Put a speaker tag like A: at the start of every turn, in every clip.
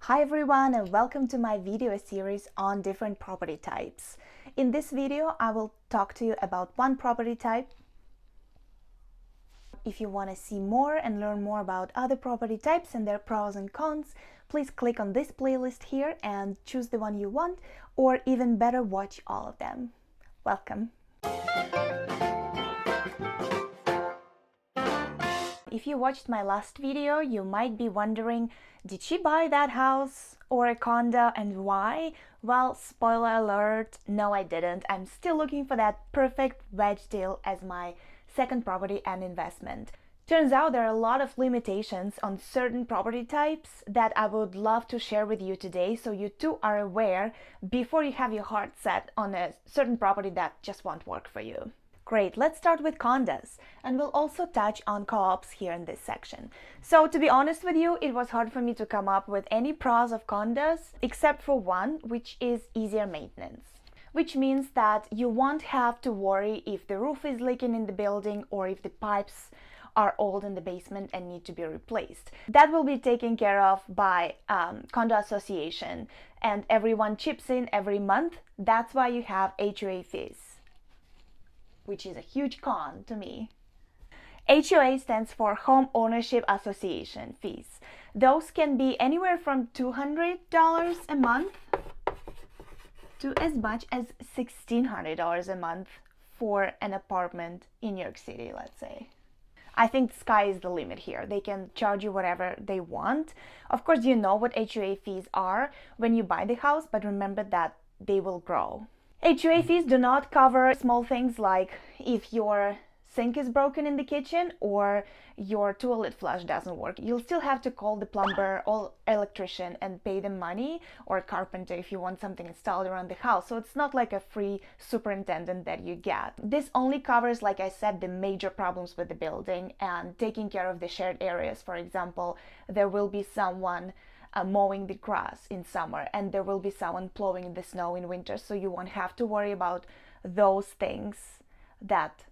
A: Hi everyone, and welcome to my video series on different property types. In this video, I will talk to you about one property type. If you want to see more and learn more about other property types and their pros and cons, please click on this playlist here and choose the one you want, or even better, watch all of them. Welcome. If you watched my last video, you might be wondering, did she buy that house or a condo and why? Well, spoiler alert, no I didn't. I'm still looking for that perfect wedge deal as my second property and investment. Turns out there are a lot of limitations on certain property types that I would love to share with you today, so you too are aware before you have your heart set on a certain property that just won't work for you. Great, let's start with condos, and we'll also touch on co-ops here in this section. So to be honest with you, it was hard for me to come up with any pros of condos, except for one, which is easier maintenance. Which means that you won't have to worry if the roof is leaking in the building or if the pipes are old in the basement and need to be replaced. That will be taken care of by condo association, and everyone chips in every month. That's why you have HOA fees, which is a huge con to me. HOA stands for Home Ownership Association fees. Those can be anywhere from $200 a month to as much as $1,600 a month for an apartment in New York City, let's say. I think the sky is the limit here. They can charge you whatever they want. Of course, you know what HOA fees are when you buy the house, but remember that they will grow. HOA fees do not cover small things like if your sink is broken in the kitchen or your toilet flush doesn't work. You'll still have to call the plumber or electrician and pay them money, or a carpenter if you want something installed around the house. So it's not like a free superintendent that you get. This only covers, like I said, the major problems with the building and taking care of the shared areas. For example, there will be someone mowing the grass in summer, and there will be someone plowing the snow in winter, so you won't have to worry about those things that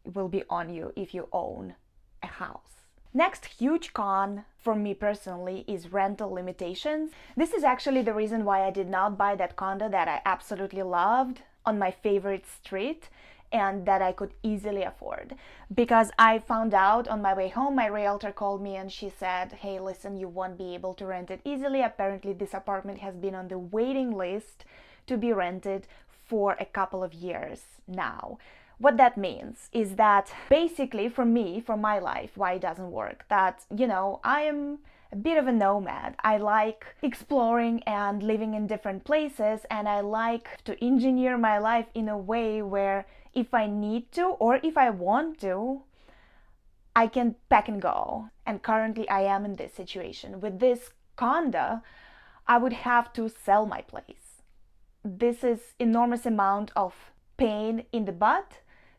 A: will be on you if you own a house. Next huge con for me personally is rental limitations. This is actually the reason why I did not buy that condo that I absolutely loved on my favorite street and that I could easily afford, because I found out on my way home, my realtor called me and she said, hey, listen, you won't be able to rent it easily. Apparently this apartment has been on the waiting list to be rented for a couple of years now. What that means is that basically for me, for my life, why it doesn't work, that, I am a bit of a nomad. I like exploring and living in different places, and I like to engineer my life in a way where if I need to or if I want to, I can pack and go. And currently I am in this situation. With this condo, I would have to sell my place. This is enormous amount of pain in the butt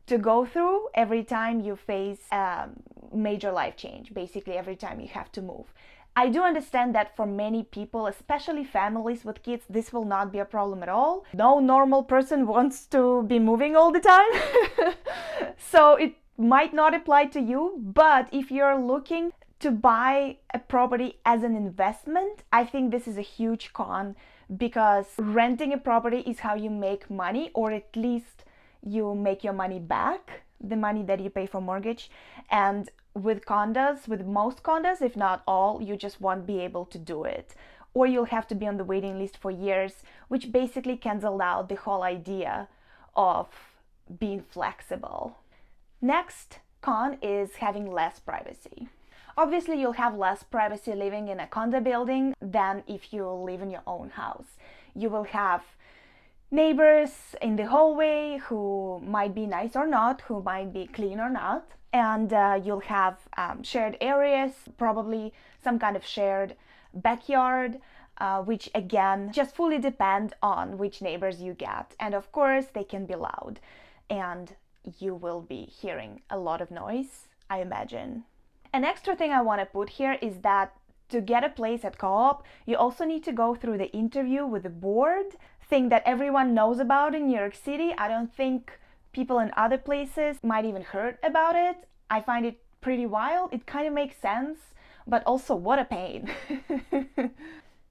A: to go through every time you face a major life change, basically every time you have to move. I do understand that for many people, especially families with kids, this will not be a problem at all. No normal person wants to be moving all the time. So it might not apply to you, but if you're looking to buy a property as an investment, I think this is a huge con, because renting a property is how you make money, or at least you make your money back, the money that you pay for mortgage. And with condos, with most condos, if not all, you just won't be able to do it, or you'll have to be on the waiting list for years, which basically cancels out the whole idea of being flexible. Next con is having less privacy. Obviously, you'll have less privacy living in a condo building than if you live in your own house. You will have neighbors in the hallway who might be nice or not, who might be clean or not, and you'll have shared areas, probably some kind of shared backyard, which again just fully depend on which neighbors you get. And of course they can be loud and you will be hearing a lot of noise, I imagine. An extra thing I want to put here is that to get a place at co-op, you also need to go through the interview with the board, thing that everyone knows about in New York City. I don't think people in other places might even heard about it. I find it pretty wild. It kind of makes sense, but also what a pain.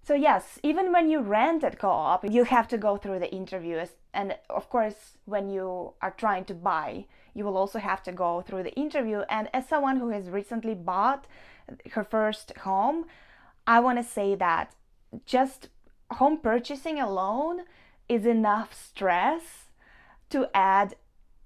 A: So yes, even when you rent at co-op, you have to go through the interviews. And of course, when you are trying to buy, you will also have to go through the interview. And as someone who has recently bought her first home, I want to say that just home purchasing alone is enough stress to add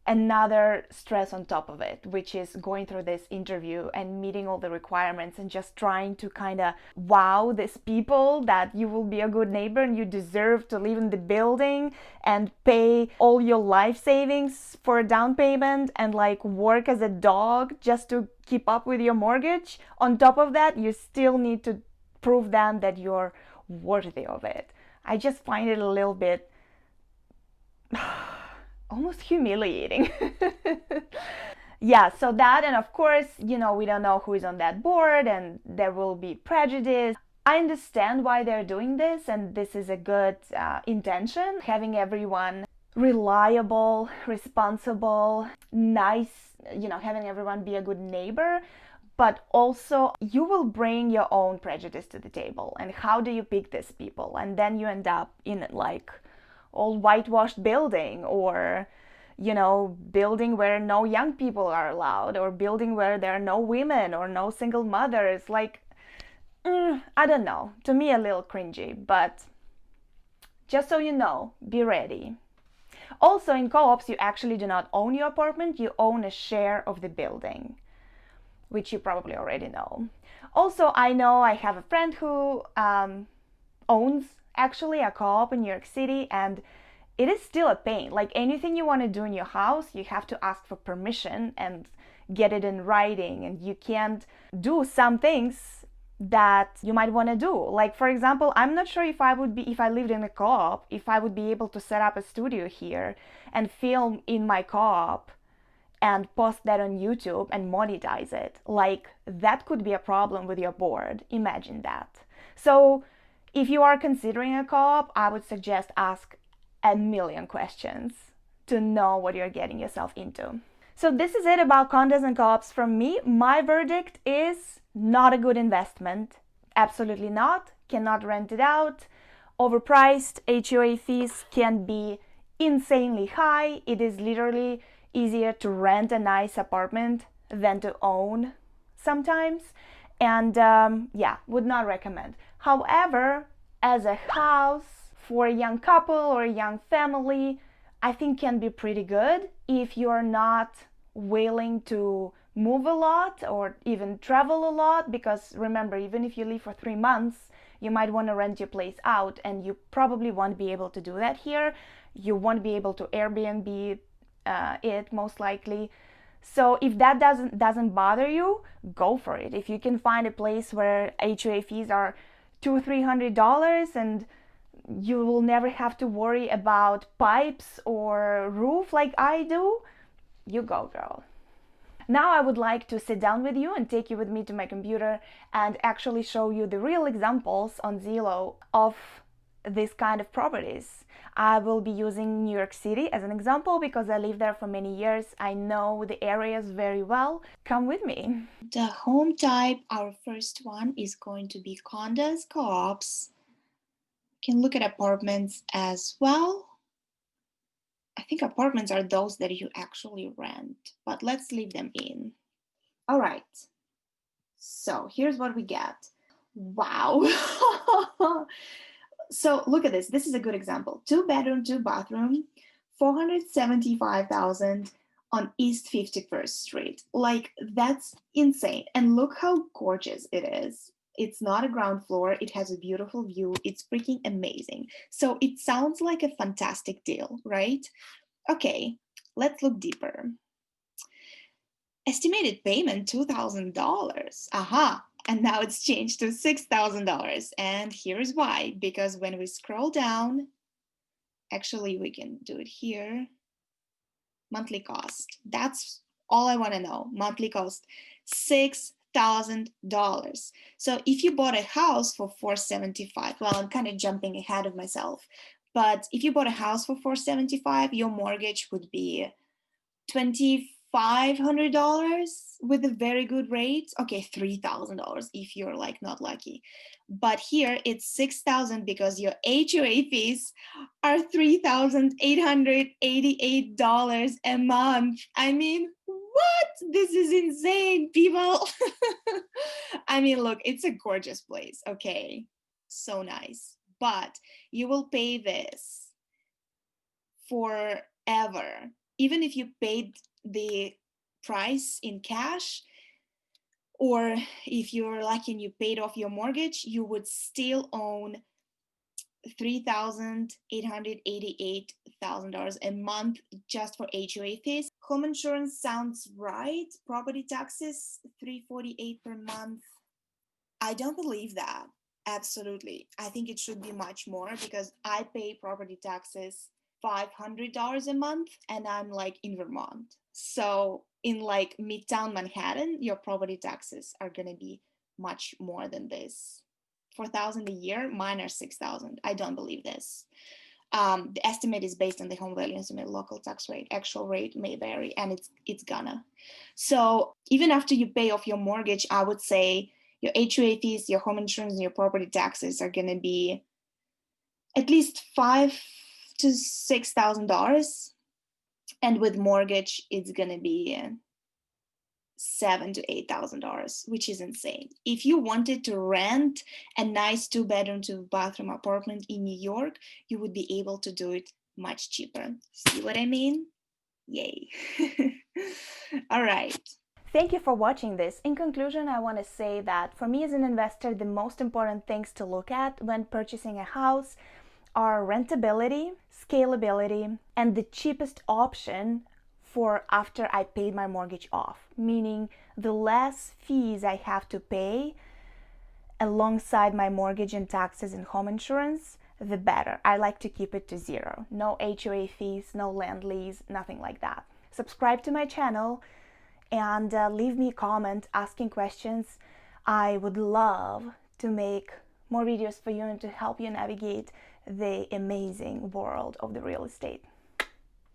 A: another stress on top of it, which is going through this interview and meeting all the requirements and just trying to kind of wow these people that you will be a good neighbor and you deserve to live in the building and pay all your life savings for a down payment and like work as a dog just to keep up with your mortgage. On top of that, you still need to prove them that you're worthy of it. I just find it a little bit almost humiliating. Yeah, so that, and of course, we don't know who is on that board and there will be prejudice. I understand why they're doing this, and this is a good intention, having everyone reliable, responsible, nice, having everyone be a good neighbor. But also, you will bring your own prejudice to the table. And how do you pick these people? And then you end up in like old whitewashed building, or building where no young people are allowed, or building where there are no women or no single mothers. Like, I don't know, to me a little cringy, but just so you know, be ready. Also, in co-ops, you actually do not own your apartment, you own a share of the building, which you probably already know. Also, I know I have a friend who owns actually a co-op in New York City, and it is still a pain. Like anything you want to do in your house, you have to ask for permission and get it in writing, and you can't do some things that you might want to do. Like for example, I'm not sure if I lived in a co-op, if I would be able to set up a studio here and film in my co-op and post that on YouTube and monetize it. Like that could be a problem with your board. Imagine that. So if you are considering a co-op, I would suggest ask a million questions to know what you're getting yourself into. So this is it about condos and co-ops from me. My verdict is not a good investment. Absolutely not. Cannot rent it out. Overpriced. HOA fees can be insanely high. It is literally easier to rent a nice apartment than to own sometimes. And yeah, would not recommend. However, as a house for a young couple or a young family, I think can be pretty good if you're not willing to move a lot or even travel a lot. Because remember, even if you live for 3 months, you might want to rent your place out, and you probably won't be able to do that here. You won't be able to Airbnb it most likely. So if that doesn't bother you, go for it. If you can find a place where HOA fees are $200-300 and you will never have to worry about pipes or roof like I do, you go, girl. Now I would like to sit down with you and take you with me to my computer and actually show you the real examples on Zillow of this kind of properties. I will be using New York City as an example because I lived there for many years. I know the areas very well. Come with me.
B: The home type, our first one is going to be condos, co-ops. You can look at apartments as well. I think apartments are those that you actually rent, but let's leave them in. All right. So here's what we get. Wow. So look at this. This is a good example. 2-bedroom, 2-bathroom, $475,000 on East 51st Street. Like, that's insane. And look how gorgeous it is. It's not a ground floor. It has a beautiful view. It's freaking amazing. So it sounds like a fantastic deal, right? Okay, let's look deeper. Estimated payment, $2,000. Aha. And now it's changed to $6,000. And here's why. Because when we scroll down, actually we can do it here. Monthly cost. That's all I want to know. Monthly cost, $6,000. So if you bought a house for $475, well, I'm kind of jumping ahead of myself. But if you bought a house for $475, your mortgage would be $2,400 $500 with a very good rate. Okay, $3,000 if you're like not lucky. But here it's $6,000 because your HOA fees are $3,888 a month. I mean, what? This is insane, people. I mean, look, it's a gorgeous place. Okay, so nice. But you will pay this forever. Even if you paid the price in cash, or if you're lucky and you paid off your mortgage, you would still own $3,888 a month just for HOA fees. Home insurance sounds right. Property taxes, $348 per month. I don't believe that. Absolutely. I think it should be much more because I pay property taxes $500 a month and I'm like in Vermont. So in like Midtown Manhattan, your property taxes are going to be much more than this. $4,000 a year, mine are $6,000. I don't believe this. The estimate is based on the home value estimate local tax rate. Actual rate may vary, and it's gonna. So even after you pay off your mortgage, I would say your HOA fees, your home insurance, and your property taxes are gonna be at least $5,000 to $6,000, and with mortgage, it's gonna be $7,000 to $8,000, which is insane. If you wanted to rent a nice 2-bedroom, 2-bathroom apartment in New York, you would be able to do it much cheaper. See what I mean? Yay. All right.
A: Thank you for watching this. In conclusion, I want to say that for me as an investor, the most important things to look at when purchasing a house are rentability, scalability, and the cheapest option for after I paid my mortgage off, meaning the less fees I have to pay alongside my mortgage and taxes and home insurance, the better. I like to keep it to zero. No HOA fees, no land lease, nothing like that. Subscribe to my channel and leave me a comment asking questions. I would love to make more videos for you and to help you navigate the amazing world of the real estate.